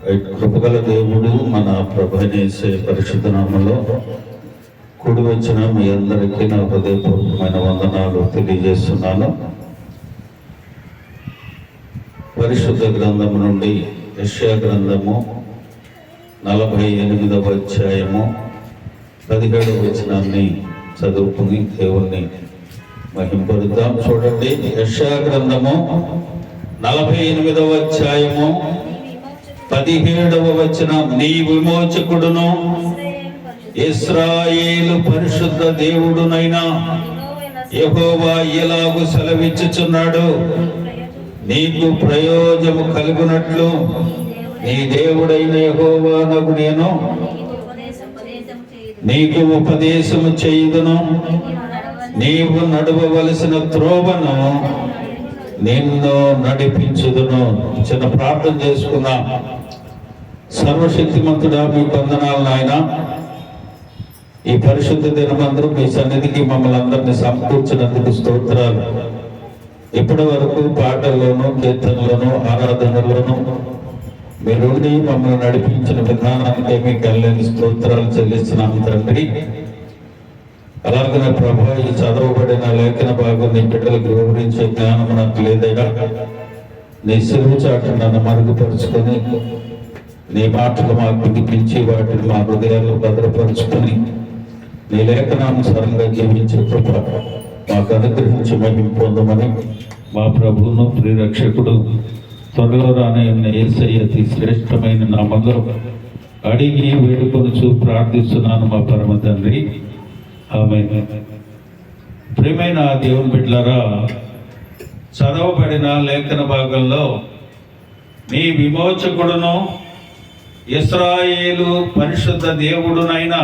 కృపగల దేవుడు మన ప్రభువైన యేసయ్య పరిశుద్ధ నామములో కూడి వచ్చిన మీ అందరికీ నా హృదయపూర్వకమైన వందనాలు తెలియజేస్తున్నాను. పరిశుద్ధ గ్రంథము నుండి యెషయా గ్రంథము 48వ అధ్యాయము 17వ వచనాన్ని చదువుకుని దేవుణ్ణి మహింపరుద్దాం. చూడండి, యెషయా గ్రంథము 48వ అధ్యాయము 17వ వచనం. నీ విమోచకుడును ఇశ్రాయేలు పరిశుద్ధ దేవుడునైన యెహోవా ఇలాగు సెలవిచ్చుచున్నాడు, నీకు ప్రయోజనము కలుగునట్లు నీ దేవుడైన యెహోవానగు నేను నీకు ఉపదేశము చేయుదును, నీవు నడవవలసిన త్రోవను నిన్ను నడిపించుదును. చిన్న ప్రార్థన చేసుకున్నా. సర్వశక్తిమంతుడా, మీ వందనాలు నాయన. ఈ పరిశుద్ధ దినమందరూ మీ సన్నిధికి మమ్మల్ని అందరినీ సమకూర్చినందుకు స్తోత్రాలు. ఇప్పటి వరకు పాటల్లోనూ, కీర్తనలోనూ, ఆరాధనలోనూ మీరుండి మమ్మల్ని నడిపించిన విధానానికి మీకు ఎల్లని స్తోత్రాలు చెల్లిస్తున్నాము తండ్రి. అలాగనే ప్రభా, ఈ చదవబడిన లేఖన భాగం నీ బిడ్డలకు వివరించే జ్ఞానం నాకు లేదైనా నీ సిలువ చాటు నన్ను మరుగుపరుచుకొని నీ మాటలు మాకు వినిపించి వాటిని మా హృదయాల్లో భద్రపరుచుకొని నీ లేఖనానుసారంగా జీవించే కృప మాకు అనుగ్రహించి మహిమ పొందమని మా ప్రభువును ప్రియరక్షకుడు త్వరలో రానయ్యున్న యేసయ్య అతి శ్రేష్టమైన నామములో అడిగి వేడుకొనుచు ప్రార్థిస్తున్నాను మా పరమ తండ్రి, ఆమేన్. ప్రియమైన దేవుని బిడ్డలారా, చదవబడిన లేఖన భాగంలో నీ విమోచకుడును ఇశ్రాయేలు పరిశుద్ధ దేవుడునైన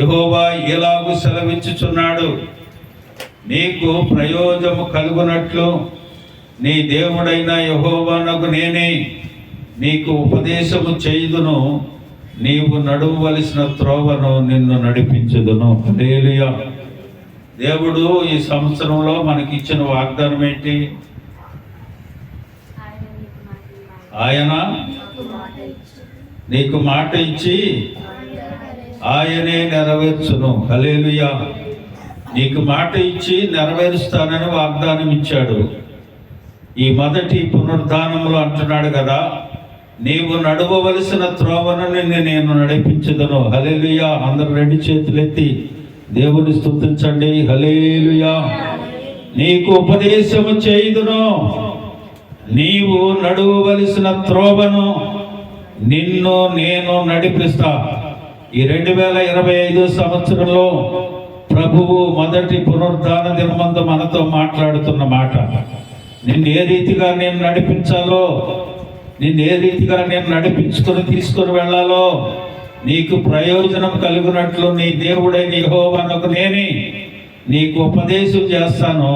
యెహోవా ఇలాగు సెలవిచ్చుచున్నాడు, నీకు ప్రయోజనము కలుగునట్లు నీ దేవుడైన యెహోవానగు నేనే నీకు ఉపదేశము చేయుదును, నీవు నడువవలసిన త్రోవను నిన్ను నడిపించుదును. హల్లెలూయా. దేవుడు ఈ సంవత్సరంలో మనకిచ్చిన వాగ్దానం ఏంటి? ఆయన నీకు మాట ఇచ్చి ఆయనే నెరవేర్చును. హల్లెలూయా. నీకు మాట ఇచ్చి నెరవేరుస్తానని వాగ్దానం ఇచ్చాడు. ఈ మొదటి పునరుద్ధానంలో అంటున్నాడు కదా, నీవు నడవవలసిన త్రోవను నిన్ను నేను నడిపించుదును. హల్లెలూయా. అందరూ రెండు చేతులు ఎత్తి దేవుని స్తుతించండి. హల్లెలూయా. నీకు ఉపదేశము చేయుదును, నీవు నడవవలసిన త్రోవను నిన్ను నేను నడిపిస్తా. ఈ 2025 సంవత్సరంలో ప్రభువు మొదటి పునరుద్ధాన దినమందు మనతో మాట్లాడుతున్న మాట, నిన్ను ఏ రీతిగా నేను నడిపించాలో, నిన్ను ఏ రీతిగా నేను నడిపించుకొని తీసుకొని వెళ్ళాలో, నీకు ప్రయోజనం కలుగునట్లు నీ దేవుడైన యెహోవానగు నేనే నీకు ఉపదేశం చేస్తాను,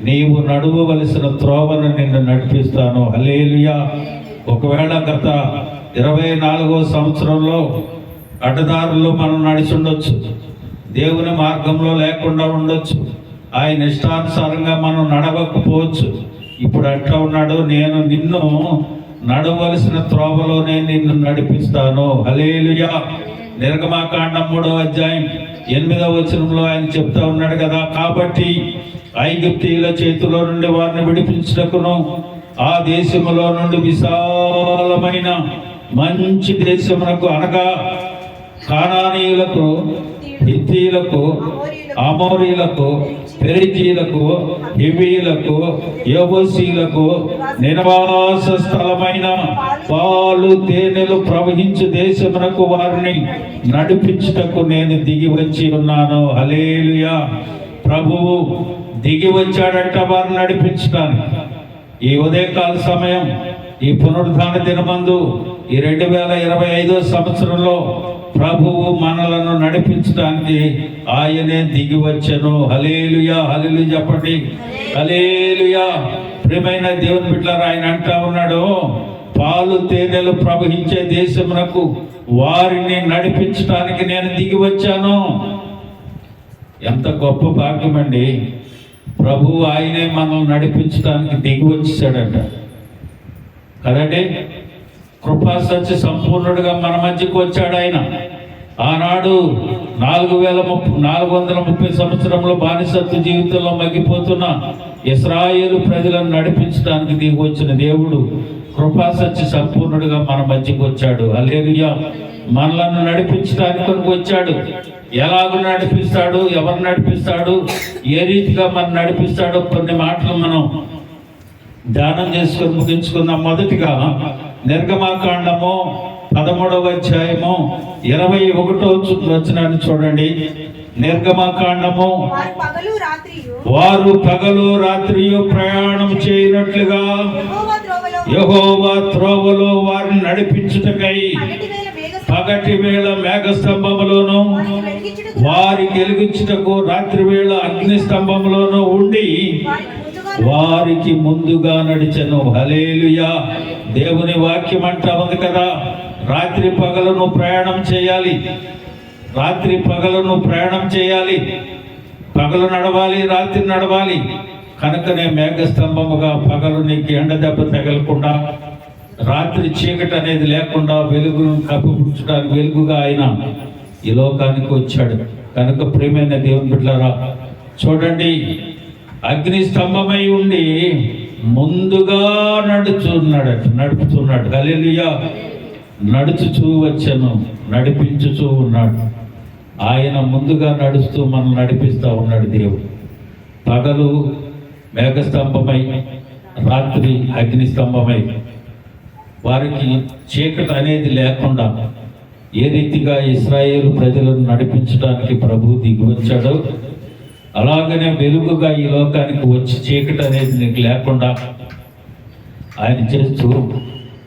నీవు నడువవలసిన త్రోవను నిన్ను నడిపిస్తాను. హల్లెలూయా. ఒకవేళ గత 24వ సంవత్సరంలో అడ్డదారుల్లో మనం నడిచి ఉండొచ్చు, దేవుని మార్గంలో లేకుండా ఉండొచ్చు, ఆయన ఇష్టానుసారంగా మనం నడవకపోవచ్చు. ఇప్పుడు అట్లా ఉన్నాడు, నేను నిన్ను నడవలసిన త్రోవలోనే నిన్ను నడిపిస్తాను. హల్లెలూయా. నిర్గమకాండం 3వ అధ్యాయం 8వ వచనంలో ఆయన చెప్తా ఉన్నాడు కదా, కాబట్టి ఐగుప్తీయుల చేతిలో నుండి వారిని విడిపించుటకును ఆ దేశములో నుండి విశాలమైన మంచి దేశమునకు, అనగా కానానీయులకు, హిత్తీయులకు, అమోరీయులకు, పెరిజీలకు, హివీయులకు, యెబూసీయులకు నివాస స్థలమైన పాలు తేనెలు ప్రవహించు దేశమునకు వారిని నడిపించుటకు నేను దిగి వచ్చి ఉన్నాను. హల్లెలూయా. ప్రభువు దిగి వచ్చాడంట వారిని నడిపించడానికి. ఈ ఉదయకాల సమయం, ఈ పునరుద్ధాన దినమందు, ఈ 2025 సంవత్సరంలో ప్రభువు మనలను నడిపించడానికి ఆయనే దిగి వచ్చెను. హల్లెలూయా. హల్లెలూయా చెప్పండి. హల్లెలూయా. ప్రియమైన దేవుని బిడ్డలారా, ఆయన అంటా ఉన్నాడు, పాలు తేనెలు ప్రవహించే దేశమునకు వారిని నడిపించడానికి నేను దిగి వచ్చాను. ఎంత గొప్ప భాగ్యం అండి. ప్రభు ఆయనే మనల్ని నడిపించడానికి దిగి వచ్చేసాడట కదండి. కృపా సత్య సంపూర్ణుడిగా మన మధ్యకు వచ్చాడు ఆయన. ఆనాడు 430 సంవత్సరంలో బానిసత్వ జీవితంలో మగ్గిపోతున్న ఇశ్రాయేలు ప్రజలను నడిపించడానికి దిగి వచ్చిన దేవుడు కృపా సత్య సంపూర్ణుడిగా మన మధ్యకు వచ్చాడు. హల్లెలూయా. మనలను నడిపించడానికి వచ్చాడు. ఎలాగ నడిపిస్తాడు, ఎవరు నడిపిస్తాడు, ఏ రీతిగా మనం నడిపిస్తాడో కొన్ని మాటలు మనం ధ్యానం చేసుకొని ముగించుకుందాం. మొదటిగా నిర్గమాకాండము 13వ అధ్యాయము 21వ వచనాన్ని చూడండి. నిర్గమాకాండము, వారు పగలు రాత్రియు ప్రయాణం చేయనట్లుగా యెహోవా త్రోవలో వారిని నడిపించుటకై పగటి వేళ మేఘస్తంభములోను వారికి వెలిగించుటకు రాత్రి వేళ అగ్ని స్తంభంలోనూ ఉండి వారికి ముందుగా నడిచెను. హల్లెలూయా. దేవుని వాక్యం అంటా ఉంది కదా, రాత్రి పగలను ప్రయాణం చేయాలి. రాత్రి పగలను ప్రయాణం చేయాలి. పగలు నడవాలి, రాత్రి నడవాలి. కనుకనే మేఘస్తంభముగా పగలు నీకు ఎండ దెబ్బ తగలకుండా, రాత్రి చీకటి అనేది లేకుండా వెలుగును కప్పిపుచ్చడానికి వెలుగుగా ఆయన ఈ లోకానికి వచ్చాడు. కనుక ప్రియమైన దేవుని బిడ్డలారా చూడండి, అగ్ని స్తంభమై ఉండి ముందుగా నడుపుతున్నాడు. హల్లెలూయా. నడుచుచూ వచ్చాను, నడిపించుచూ ఉన్నాడు. ఆయన ముందుగా నడుస్తూ మనం నడిపిస్తూ ఉన్నాడు దేవుడు. పగలు మేఘస్తంభమై, రాత్రి అగ్ని స్తంభమై వారికి చీకటి అనేది లేకుండా ఏ రీతిగా ఇశ్రాయేలు ప్రజలను నడిపించడానికి ప్రభు దిగి వచ్చాడో అలాగనే వెలుగుగా ఈ లోకానికి వచ్చి చీకటి అనేది నీకు లేకుండా ఆయన చేస్తూ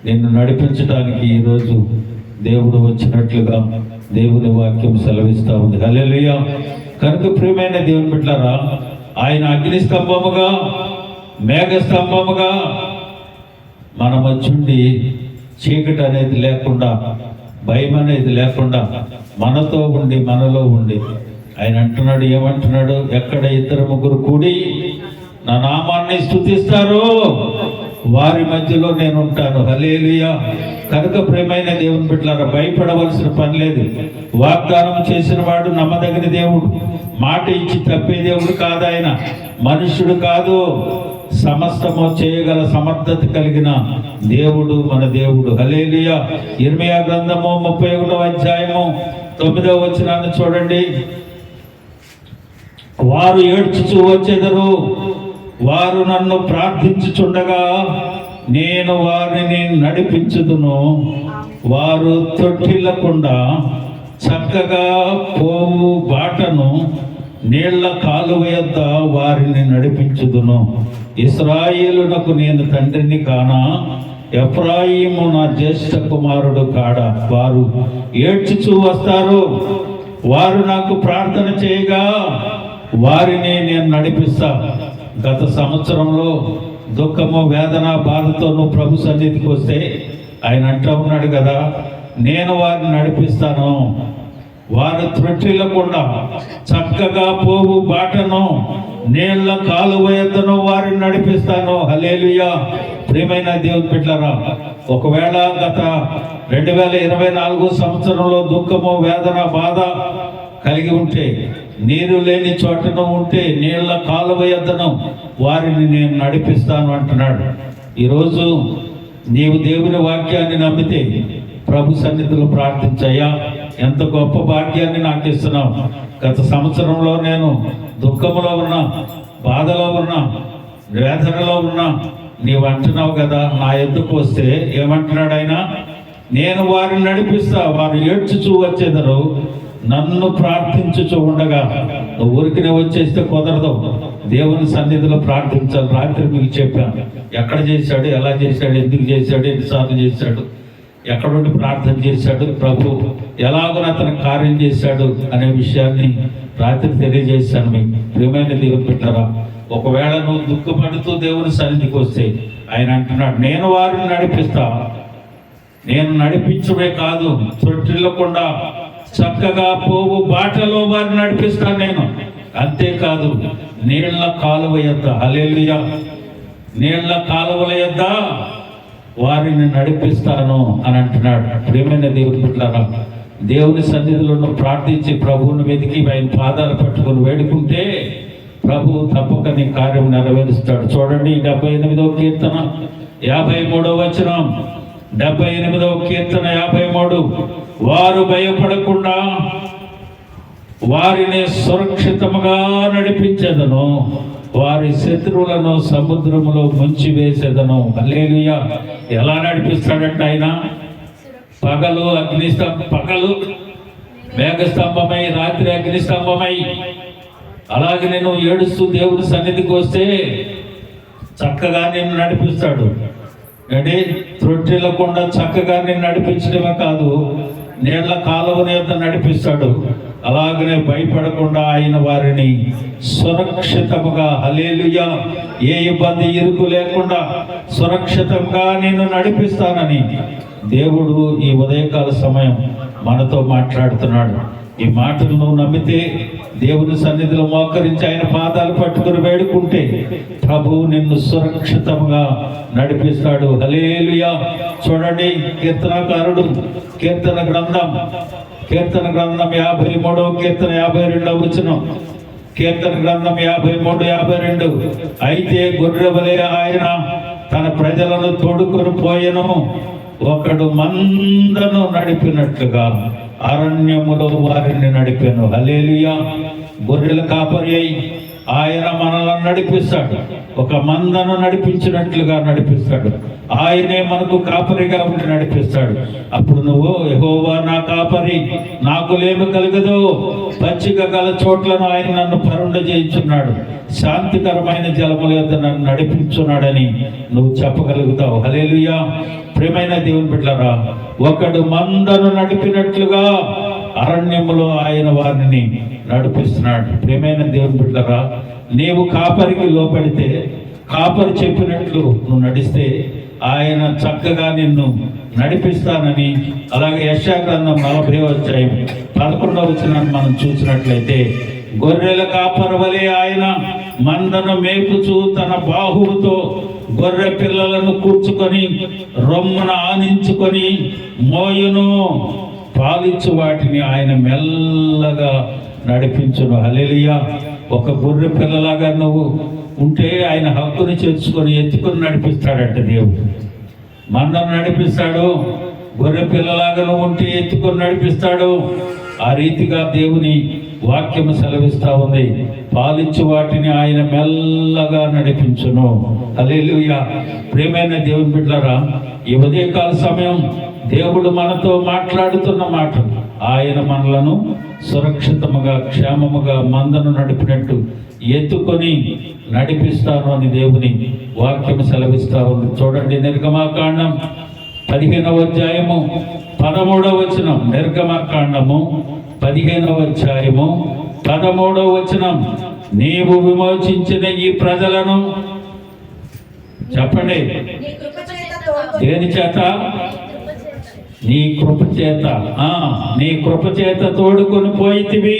నిన్ను నడిపించడానికి ఈరోజు దేవుడు వచ్చినట్లుగా దేవుని వాక్యం సెలవిస్తూ ఉంది. హల్లెలూయా. కనుక ప్రియమైన దేవుని బిడ్డలారా, ఆయన అగ్ని స్తంభముగా మేఘ స్తంభముగా మన మధ్యుండి చీకటి అనేది లేకుండా, భయం అనేది లేకుండా మనతో ఉండి మనలో ఉండి ఆయన అంటున్నాడు, ఏమంటున్నాడు, ఎక్కడ 2-3 కూడి నా నామాన్ని స్తుతిస్తారో వారి మధ్యలో నేను ఉంటాను. హల్లెలూయా. కనుక ప్రియమైన దేవుని బిడ్డలారా, భయపడవలసిన పని లేదు. వాగ్దానం చేసిన వాడు నమ్మదగిన దేవుడు, మాట ఇచ్చి తప్పే దేవుడు కాదు. ఆయన మనుష్యుడు కాదు, సమస్తము చేయగల సమర్థత కలిగిన దేవుడు మన దేవుడు. హల్లెలూయా. ఇర్మీయా గ్రంథము 31వ అధ్యాయము 9వ వచనాన్ని చూడండి. వారు ఏడ్చుచూ వచ్చెదరు, వారు నన్ను ప్రార్థించుచుండగా నేను వారిని నడిపించుదును. వారు తొట్టిల్లకుండా చక్కగా పోవు బాటను నీళ్ల కాలువ యొద్ద వారిని నడిపించుదును. ఇశ్రాయేలునకు నేను తండ్రిని కానా, ఎఫ్రాయిము నా జ్యేష్ఠ కుమారుడు కాడా. వారు ఏడ్చుచూ వస్తారు, వారు నాకు ప్రార్థన చేయగా వారిని నేను నడిపిస్తా. గత సంవత్సరంలో దుఃఖము వేదన బాధతో నువ్వు ప్రభు సన్నిధికి వస్తే ఆయన అంటూ ఉన్నాడు కదా, నేను వారిని నడిపిస్తాను. వారు త్రొట్టిల్లకుండా చక్కగా పోవు బాటను నీళ్ల కాలువ యొద్దను వారిని నడిపిస్తాను. హల్లెలూయా. ప్రియమైన దేవుని బిడ్డలారా, ఒకవేళ గత 2024 సంవత్సరంలో దుఃఖము వేదన బాధ కలిగి ఉంటే, నీరు లేని చోటను ఉంటే నీళ్ల కాలువ యొద్దను వారిని నేను నడిపిస్తాను అంటున్నాడు. ఈరోజు నీవు దేవుని వాక్యాన్ని నమ్మితే ప్రభు సన్నిధిలో ప్రార్థించయ్యా, ఎంత గొప్ప భాగ్యాన్ని నాకు ఇస్తున్నావు. గత సంవత్సరంలో నేను దుఃఖంలో ఉన్నా, బాధలో ఉన్నా, వేదనలో ఉన్నా, నీవు అంటున్నావు కదా, నా ఎద్దుకు వస్తే ఏమంటున్నాడు ఆయన, నేను వారిని నడిపిస్తా. వారు ఏడ్చుచూ వచ్చేదరు, నన్ను ప్రార్థించుచూ ఉండగా. ఊరికి వచ్చేస్తే కుదరదు, దేవుని సన్నిధిలో ప్రార్థించాలి. రాత్రి మీకు చెప్పాను, ఎక్కడ చేశాడు, ఎలా చేశాడు, ఎందుకు చేశాడు, ఎన్నిసార్లు చేశాడు, ఎక్కడుండి ప్రార్థన చేశాడు, ప్రభు ఎలాగో అతను కార్యం చేశాడు అనే విషయాన్ని రాత్రి తెలియజేశాను మీకు. ప్రియమైన దేవుని బిడ్డలారా, ఒకవేళ నువ్వు దుఃఖపడుతూ దేవుని సన్నిధికి వస్తే ఆయన అంటున్నాడు, నేను వారిని నడిపిస్తా. నేను నడిపించడమే కాదు, తొట్టిల్లకుండా చక్కగా పోవు బాటలో వారిని నడిపిస్తాను నేను. అంతేకాదు, నీళ్ల కాలువ యొద్ద, హల్లెలూయా, నీళ్ల కాలువల యొద్ద వారిని నడిపిస్తాను అని అంటున్నాడు. ప్రియమైన దేవుని బిడ్డలారా, దేవుని సన్నిధిలో ప్రార్థించి ప్రభువుని వెతికి ఆయన పాదాలు పట్టుకొని వేడుకుంటే ప్రభువు తప్పక నీ కార్యం నెరవేరుస్తాడు. చూడండి 78వ కీర్తన 53వ వచనం. 78వ కీర్తన 53. వారు భయపడకుండా వారిని సురక్షితముగా నడిపించెదను, వారి శత్రువులను సముద్రములో ముంచివేసేదను. హల్లెలూయా. ఎలా నడిపిస్తాడంటే ఆయన పగలు పగలు మేఘస్తంభమై, రాత్రి అగ్నిస్తంభమై. అలాగే నేను ఏడుస్తూ దేవుని సన్నిధికి వస్తే చక్కగా నిన్ను నడిపిస్తాడు. అంటే త్రొట్టిల్లకుండా చక్కగా నిన్ను నడిపించడమే కాదు, నీళ్ల కాలువని యొద్ద నడిపిస్తాడు. అలాగనే భయపడకుండా ఆయన వారిని సురక్షితముగా, హల్లెలూయా, ఏ ఇబ్బంది ఇరుకు లేకుండా సురక్షితంగా నిన్ను నడిపిస్తానని దేవుడు ఈ ఉదయకాల సమయం మనతో మాట్లాడుతున్నాడు. ఈ మాటలు నువ్వు నమ్మితే, దేవుని సన్నిధిలో మోకరించి ఆయన పాదాలు పట్టుకుని వేడుకుంటే ప్రభువు నిన్ను సురక్షితంగా నడిపిస్తాడు. హల్లెలూయా. చూడండి, కీర్తనకారుడు కీర్తన గ్రంథం 53వ కీర్తన 52వ వచనం. కీర్తన గ్రంథం 53, 52. అయితే గొర్రె వలె ఆయన తన ప్రజలను తోడుకొని పోయెను, ఒకడు మందను నడిపినట్లుగా అరణ్యములో వారిని నడిపాను. హల్లెలూయా. గొర్రెల కాపరి అయి ఆయన మనల్ని నడిపిస్తాడు. ఒక మందను నడిపించినట్లుగా నడిపిస్తాడు. ఆయనే మనకు కాపరిగా ఉండి నడిపిస్తాడు. అప్పుడు నువ్వు, యెహోవా నా కాపరి, నాకు లేమి కలగదు, పచ్చిక గల చోట్లను ఆయన నన్ను పరుండ చేయించున్నాడు, శాంతికరమైన జలముల యొద్ద నన్ను నడిపించున్నాడని నువ్వు చెప్పగలుగుతావు. హల్లెలూయా. ప్రియమైన దేవుని బిడ్డలారా, ఒకడు మందను నడిపినట్లుగా అరణ్యములో ఆయన వారిని నడిపిస్తున్నాడు. ప్రియమైన దేవుని బిడ్డలారా, నీవు కాపరికి లోపడితే, కాపరి చెప్పినట్లు నువ్వు నడిస్తే ఆయన చక్కగా నిన్ను నడిపిస్తానని. అలాగే యెషయా గ్రంథం 40వ అధ్యాయం 11వ వచనాన్ని మనం చూసినట్లయితే, గొర్రెల కాపరి వలె ఆయన మందను మేపుచూ తన బాహువుతో గొర్రె పిల్లలను కూర్చుకొని రొమ్మున ఆనించుకొని మోయును, పాలించు వాటిని ఆయన మెల్లగా నడిపించును. హల్లెలూయా. ఒక గొర్రె పిల్లలాగా నువ్వు ఉంటే ఆయన హక్కుని చేర్చుకొని ఎత్తుకొని నడిపిస్తాడంట దేవుడు. మందను నడిపిస్తాడు. గొర్రె పిల్లలాగా నువ్వు ఉంటే ఎత్తుకొని నడిపిస్తాడు. ఆ రీతిగా దేవుని వాక్యము సెలవిస్తా ఉంది. పాలించు వాటిని ఆయన మెల్లగా నడిపించును. హల్లెలూయా. ప్రియమైన దేవుని బిడ్డలారా, ఈ ఉదయకాల సమయం దేవుడు మనతో మాట్లాడుతున్న మాట, ఆయన మనలను సురక్షితముగా క్షేమముగా మందను నడిపినట్టు ఎత్తుకొని నడిపిస్తాను అని దేవుని వాక్యం సెలవిస్తా ఉంది. చూడండి, నిర్గమాకాండం 15వ అధ్యాయము 13వ వచనం. నిర్గమాకాండము 15వ అధ్యాయము 13వ వచనం. నీవు విమోచించిన ఈ ప్రజలను, చెప్పండి, దేని చేత? నీ కృప చేత. నీ కృప చేత తోడుకొని పోయితివి,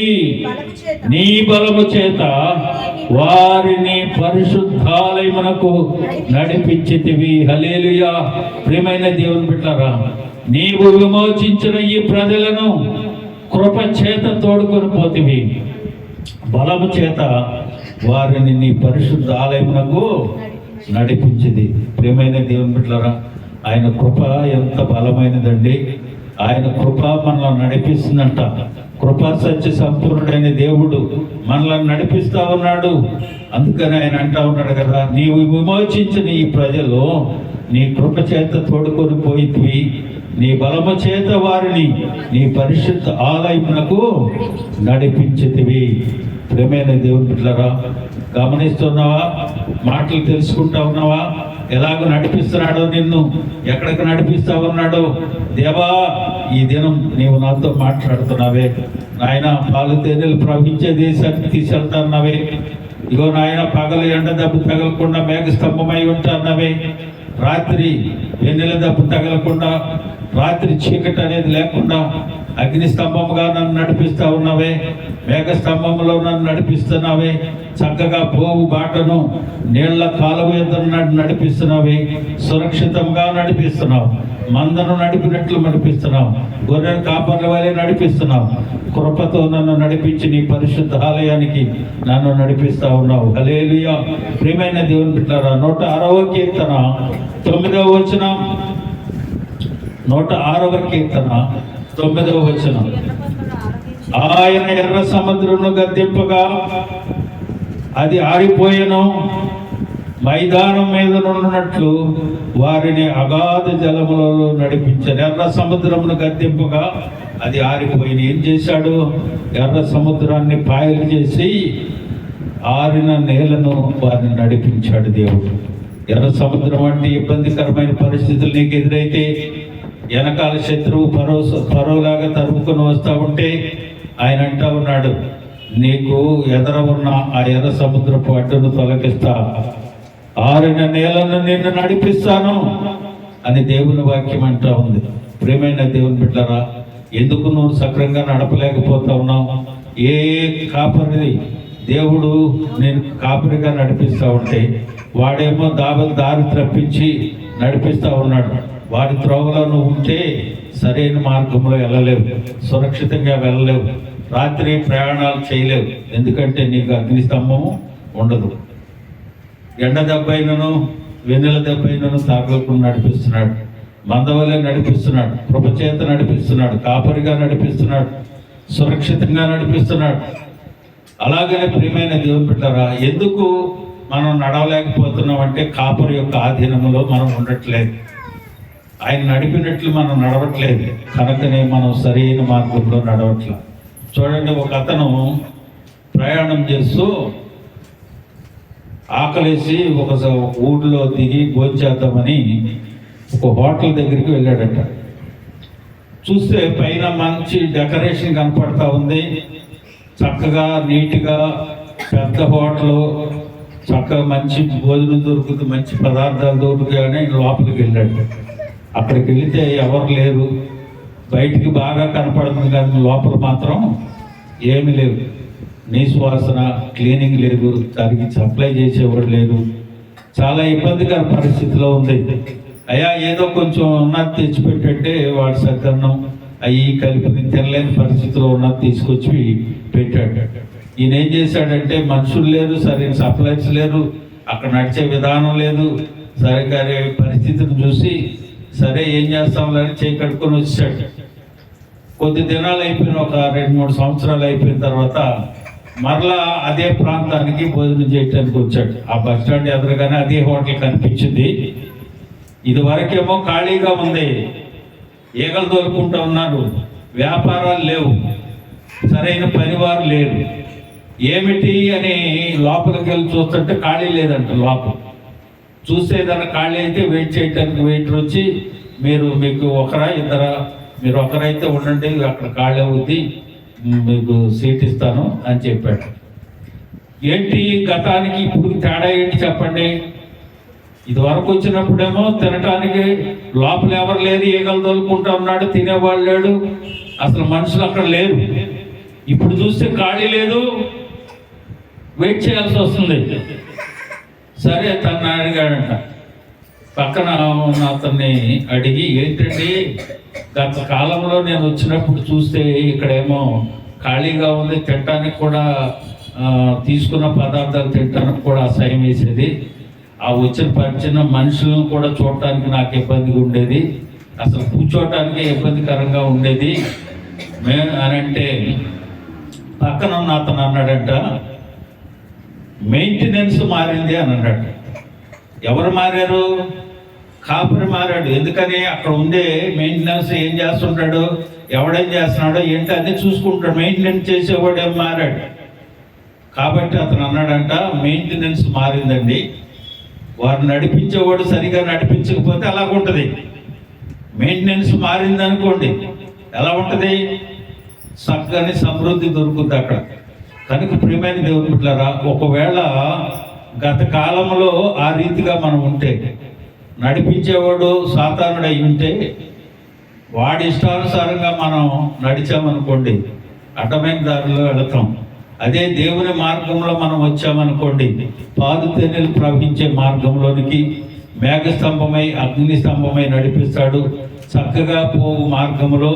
నీ బలము చేత వారిని పరిశుద్ధాలయమునకు నడిపించితివి. హల్లెలూయా. ప్రియమైన దేవుని బిడ్డలారా, నీవు విమోచించిన ఈ ప్రజలను కృప చేత తోడుకొని పోతివి, బలము చేత వారిని నీ పరిశుద్ధ ఆలయమునకు నడిపించింది. ప్రియమైన దేవుని బిడ్డలారా, ఆయన కృప ఎంత బలమైనదండి. ఆయన కృప మనల్ని నడిపిస్తుందంట. కృపా సత్య సంపూర్ణుడైన దేవుడు మనల్ని నడిపిస్తా ఉన్నాడు. అందుకని ఆయన అంటా ఉన్నాడు కదా, నీవు విమోచించిన ఈ ప్రజలు నీ కృప చేత తోడుకొని పోయితివి, నీ బలము చేత వారిని నీ పరిశుద్ధ ఆలయమునకు నడిపించితివి. ప్రియమైన దేవుని బిడ్డలారా, గమనిస్తున్నావా? మాటలు తెలుసుకుంటా ఉన్నావా? ఎలాగ నడిపిస్తున్నాడో, నిన్ను ఎక్కడికి నడిపిస్తా ఉన్నాడో. దేవా, ఈ దినం నీవు నాతో మాట్లాడుతున్నావే నాయన. పాలు తేనెలు ప్రవహించే దేశానికి తీసుకెళ్తాన్నావే. ఇగో నాయన, పగలు ఎండ దెబ్బ తగలకుండా మేఘ స్తంభమై ఉంటాన్నవే. రాత్రి వెన్నెల దెబ్బ తగలకుండా, రాత్రి చీకటి అనేది లేకుండా అగ్ని స్తంభముగా నన్ను నడిపిస్తా ఉన్నావే, మేఘ స్తంభంలో నన్ను నడిపిస్తున్నావే, చక్కగా పోవు బాటను నీళ్ల కాలువ ఎదురు నడిపిస్తున్నావే, సురక్షితంగా నడిపిస్తున్నావు, మందను నడిపినట్లు నడిపిస్తున్నావు, గొర్రెల కాపర్ల వలె నడిపిస్తున్నావు, కృపతో నన్ను నడిపించి నీ పరిశుద్ధ ఆలయానికి నన్ను నడిపిస్తా ఉన్నావు. హల్లెలూయా. ప్రియమైన దేవుని బిడ్డలారా, 106వ కీర్తన 9వ వచనం, 106వ కీర్తన 9వ వచనం. ఆయన ఎర్ర సముద్రమును గద్దింపగా అది ఆరిపోయెను, మైదానం మీద నుండినట్లు వారిని అగాధ జలములలో నడిపించాడు. ఎర్ర సముద్రమును గద్దింపగా అది ఆరిపోయిన. ఏం చేశాడు? ఎర్ర సముద్రాన్ని పాయలు చేసి ఆరిన నేలను వారిని నడిపించాడు దేవుడు. ఎర్ర సముద్రం అంటే ఇబ్బందికరమైన పరిస్థితులు నీకు ఎదురైతే, వెనకాల శత్రువు పరోలాగా తరుముకొని వస్తూ ఉంటే ఆయన అంటా ఉన్నాడు, నీకు ఎదర ఉన్న ఆ ఎర్ర సముద్రపు అడ్డును తొలగిస్తా, ఆరిన నేలను నిన్ను నడిపిస్తాను అని దేవుని వాక్యం అంటా ఉంది. ప్రియమైన దేవుని బిడ్డలారా, ఎందుకు నువ్వు సక్రంగా నడపలేకపోతా ఉన్నావు? ఏ కాపరి దేవుడు నేను కాపరిగా నడిపిస్తా ఉంటే వాడేమో దారి తప్పించి నడిపిస్తా ఉన్నాడు. వాడి త్రోవలో నువ్వు ఉంటే సరైన మార్గంలో వెళ్ళలేవు, సురక్షితంగా వెళ్ళలేవు, రాత్రి ప్రయాణాలు చేయలేవు. ఎందుకంటే నీకు అగ్ని స్తంభము ఉండదు. ఎండ దెబ్బైనను వెన్నెల దెబ్బైనను తాగకుండా నడిపిస్తున్నాడు, మందవలే నడిపిస్తున్నాడు, కృపచేత నడిపిస్తున్నాడు, కాపరిగా నడిపిస్తున్నాడు, సురక్షితంగా నడిపిస్తున్నాడు. అలాగనే ప్రియమైన దేవుని బిడ్డలారా, ఎందుకు మనం నడవలేకపోతున్నాం అంటే కాపరి యొక్క ఆధీనంలో మనం ఉండట్లేదు, ఆయన నడిపినట్లు మనం నడవట్లేదు, కనుకనే మనం సరైన మార్గంలో నడవట్లేదు. చూడండి, ఒక అతను ప్రయాణం చేస్తూ ఆకలేసి ఒక ఊళ్ళో దిగి భోంచేద్దామని ఒక హోటల్ దగ్గరికి వెళ్ళాడట. చూస్తే పైన మంచి డెకరేషన్ కనపడతా ఉంది, చక్కగా నీట్గా పెద్ద హోటల్, చక్కగా మంచి భోజనం దొరుకుతుంది, మంచి పదార్థాలు దొరుకుతాయని లోపలికి వెళ్ళాడు. అక్కడికి వెళితే ఎవరు లేరు, బయటికి బాగా కనపడుతుంది కానీ లోపల మాత్రం ఏమి లేవు. నీసు వాసన, క్లీనింగ్ లేదు, దానికి సప్లై చేసేవాడు లేదు, చాలా ఇబ్బందికర పరిస్థితిలో ఉంది. అయ్యా ఏదో కొంచెం ఉన్నది తెచ్చిపెట్టే వాడు సద్దన్నం అవి కలిపి తినలేని పరిస్థితిలో ఉన్నది తీసుకొచ్చి పెట్టాడు. ఈయన ఏం చేశాడంటే, మనుషులు లేరు, సరైన సప్లైస్ లేరు, అక్కడ నడిచే విధానం లేదు, సరిగ్గా పరిస్థితిని చూసి సరే ఏం చేస్తామని చేయి కట్టుకొని వచ్చాడు. కొద్ది దినాలు అయిపోయిన, ఒక 2-3 సంవత్సరాలు అయిపోయిన తర్వాత మరలా అదే ప్రాంతానికి భోజనం చేయడానికి వచ్చాడు. ఆ బస్ స్టాండ్ ఎదురుగానే అదే హోటల్ కనిపించింది. ఇది వరకేమో ఖాళీగా ఉంది, ఈగలు తోలుకుంటూ ఉన్నారు, వ్యాపారాలు లేవు, సరైన పనివారు లేరు. ఏమిటి అని లోపలికి వెళ్ళి చూస్తుంటే ఖాళీ లేదంట. లోపల చూస్తే ఏదైనా ఖాళీ అయితే వెయిట్ చేయడానికి వెయిటర్ వచ్చి, మీకు ఒకరా ఇద్దరా, మీరు ఒకరైతే ఉండండి, అక్కడ ఖాళీ అవుద్ది, మీకు సీట్ ఇస్తాను అని చెప్పాడు. ఏంటి గతానికి ఇప్పుడు తేడా ఏంటి చెప్పండి? ఇది వరకు వచ్చినప్పుడేమో తినటానికి లోపల ఎవరు లేరు, ఈగలు తోలుకుంటా ఉన్నాడు, తినేవాళ్ళు లేడు, అసలు మనుషులు అక్కడ లేరు. ఇప్పుడు చూస్తే ఖాళీ లేదు, వెయిట్ చేయాల్సి వస్తుంది. సరే తను అడిగాడంట, పక్కన ఉన్న అతన్ని అడిగి, ఏంటండి గత కాలంలో నేను వచ్చినప్పుడు చూస్తే ఇక్కడేమో ఖాళీగా ఉంది, తినటానికి కూడా తీసుకున్న పదార్థాలు తినటానికి కూడా అసహ్యం వేసేది, ఆ వచ్చిన మనుషులను కూడా చూడటానికి నాకు ఇబ్బందిగా ఉండేది, అసలు కూర్చోటానికి ఇబ్బందికరంగా ఉండేది అని అంటే, పక్కన ఉన్న అతను అన్నాడంట, మెయింటెనెన్స్ మారింది అని అన్నాడు. ఎవరు మారారు? కాపరి మారాడు. ఎందుకని? అక్కడ ఉండే మెయింటెనెన్స్ ఏం చేస్తుంటాడు, ఎవడేం చేస్తున్నాడో ఏంటి అదే చూసుకుంటాడు. మెయింటెనెన్స్ చేసేవాడు ఏం మారాడు. కాబట్టి అతను అన్నాడంట, మెయింటెనెన్స్ మారిందండి, వారు నడిపించేవాడు సరిగా నడిపించకపోతే అలాగుంటుంది. మెయింటెనెన్స్ మారిందనుకోండి ఎలా ఉంటుంది? చక్కని సమృద్ధి దొరుకుతుంది అక్కడ. కనుక ప్రియమైన దేవుని బిడ్డలారా, ఒకవేళ గత కాలంలో ఆ రీతిగా మనం ఉంటే, నడిపించేవాడు సాతానుడు అయి ఉంటే వాడి ఇష్టానుసారంగా మనం నడిచామనుకోండి, అడ్డమైన దారిలో వెళతాం. అదే దేవుని మార్గంలో మనం వచ్చామనుకోండి, పాలు తేనెలు ప్రవహించే మార్గంలోనికి మేఘస్తంభమై అగ్ని స్తంభమై నడిపిస్తాడు. చక్కగా పోవు మార్గంలో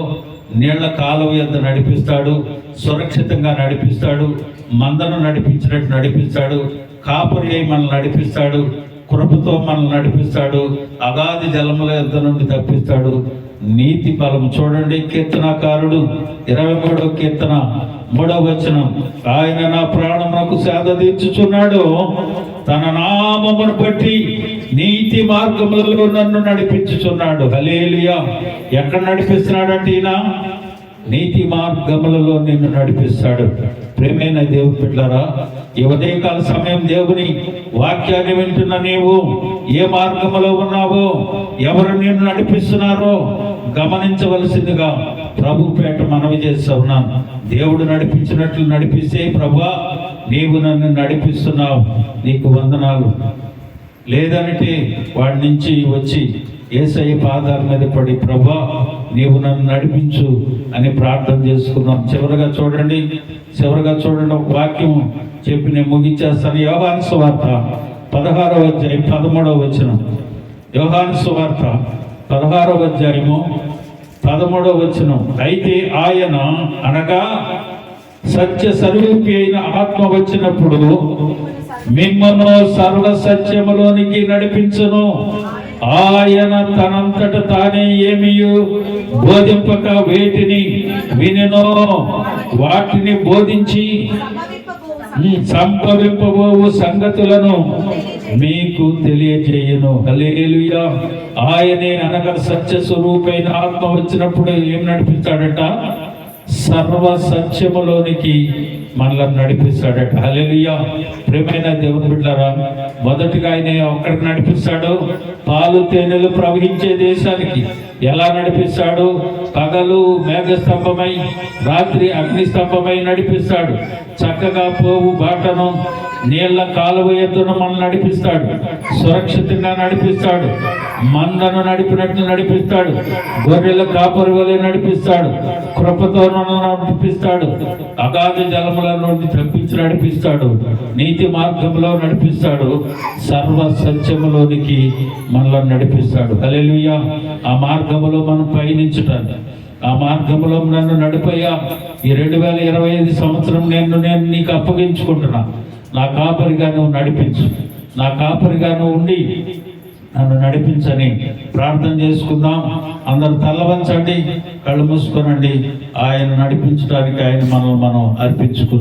నీళ్ల కాలువ యొద్ద నడిపిస్తాడు. సురక్షితంగా నడిపిస్తాడు. మందను నడిపించినట్టు నడిపిస్తాడు. కాపరి అయి మనల్ని నడిపిస్తాడు. కృపతో మనల్ని నడిపిస్తాడు. అగాధి జలముల యొద్ద నుండి తప్పిస్తాడు. నీతి బలం చూడండి, కీర్తనాకారుడు 23వ కీర్తన 3వ వచనం, ఆయన నా ప్రాణమునకు సేద తీర్చుచున్నాడు, తన నామమును బట్టి నీతి మార్గములలో నన్ను నడిపించుచున్నాడు. హల్లెలూయా. ఎక్కడ నడిపిస్తున్నాడంటే ఈయన నీతి మార్గములలో నిన్ను నడిపిస్తాడు. ప్రేమైన దేవుని బిడ్డలారా, ఈ ఉదయకాల సమయం దేవుని వాక్యాన్ని వింటున్న నీవు ఏ మార్గంలో ఉన్నావో, ఎవరు నిన్ను నడిపిస్తున్నారో గమనించవలసిందిగా ప్రభు పేట మనవి చేస్తూ ఉన్నాను. దేవుడు నడిపించినట్లు నడిపిస్తే, ప్రభువా నీవు నన్ను నడిపిస్తున్నావు, నీకు వందనాలు. లేదంటే వాడి నుంచి వచ్చి యేసయ్య పాదాల మీద పడి, ప్రభువా నీవు నన్ను నడిపించు అని ప్రార్థన చేసుకున్నాం. చివరిగా చూడండి ఒక వాక్యం చెప్పి నేను ముగించేస్తాను. యోహాను సువార్త 16వ అధ్యాయం 13వ వచనం. యోహాను సువార్త 16వ అధ్యాయము 13వ వచనం. అయితే ఆయన అనగా సత్య స్వరూపి అయిన ఆత్మ వచ్చినప్పుడు మిమ్మల్ని సర్వ సత్యములోనికి నడిపించును. ఆయన తనంతట తానే ఏమియు బోధింపక వేటిని వినెనో వాటిని బోధించి సంభవింపబోవు సంగతులను మీకు తెలియజేయును. హల్లెలూయా. ఆయనే అనగా సత్య స్వరూపైన ఆత్మ వచ్చినప్పుడు ఏం నడిపిస్తాడట? సర్వ సత్యములోనికి మనల్ని నడిపిస్తాడట. హల్లెలూయా. ప్రియమైన దేవుని బిడ్డలారా, మొదటిగా ఆయన ఒక్కడికి నడిపిస్తాడు, పాలు తేనెలు ప్రవహించే దేశానికి. ఎలా నడిపిస్తాడు? పగలు మేఘస్తంభమై, రాత్రి అగ్నిస్తంభమై నడిపిస్తాడు. చక్కగా పోవు బాటను, నీళ్ల కాలువ ఎద్దును మనం నడిపిస్తాడు. సురక్షితంగా నడిపిస్తాడు. మందను నడిపినట్లు నడిపిస్తాడు. గొర్రెల కాపరి వలె నడిపిస్తాడు. కృపతో నడిపిస్తాడు. అగాధ జలముల నుండి తప్పించి నడిపిస్తాడు. నీతి మార్గంలో నడిపిస్తాడు. సర్వ సత్యములోనికి మనల్ని నడిపిస్తాడు. హల్లెలూయా. ఆ మార్గంలో మనం పయనించటాన్ని, ఆ మార్గంలో నన్ను నడిపయ్యా, ఈ 2025 సంవత్సరం నేను నీకు అప్పగించుకుంటున్నా. నా కాపరిగా నువ్వు నడిపించు, నా కాపరిగా నువ్వు ఉండి నన్ను నడిపించని ప్రార్థన చేసుకుందాం. అందరూ తల వంచండి, కళ్ళు మూసుకోనండి. ఆయన నడిపించడానికి ఆయన మనం అర్పించుకుందాం.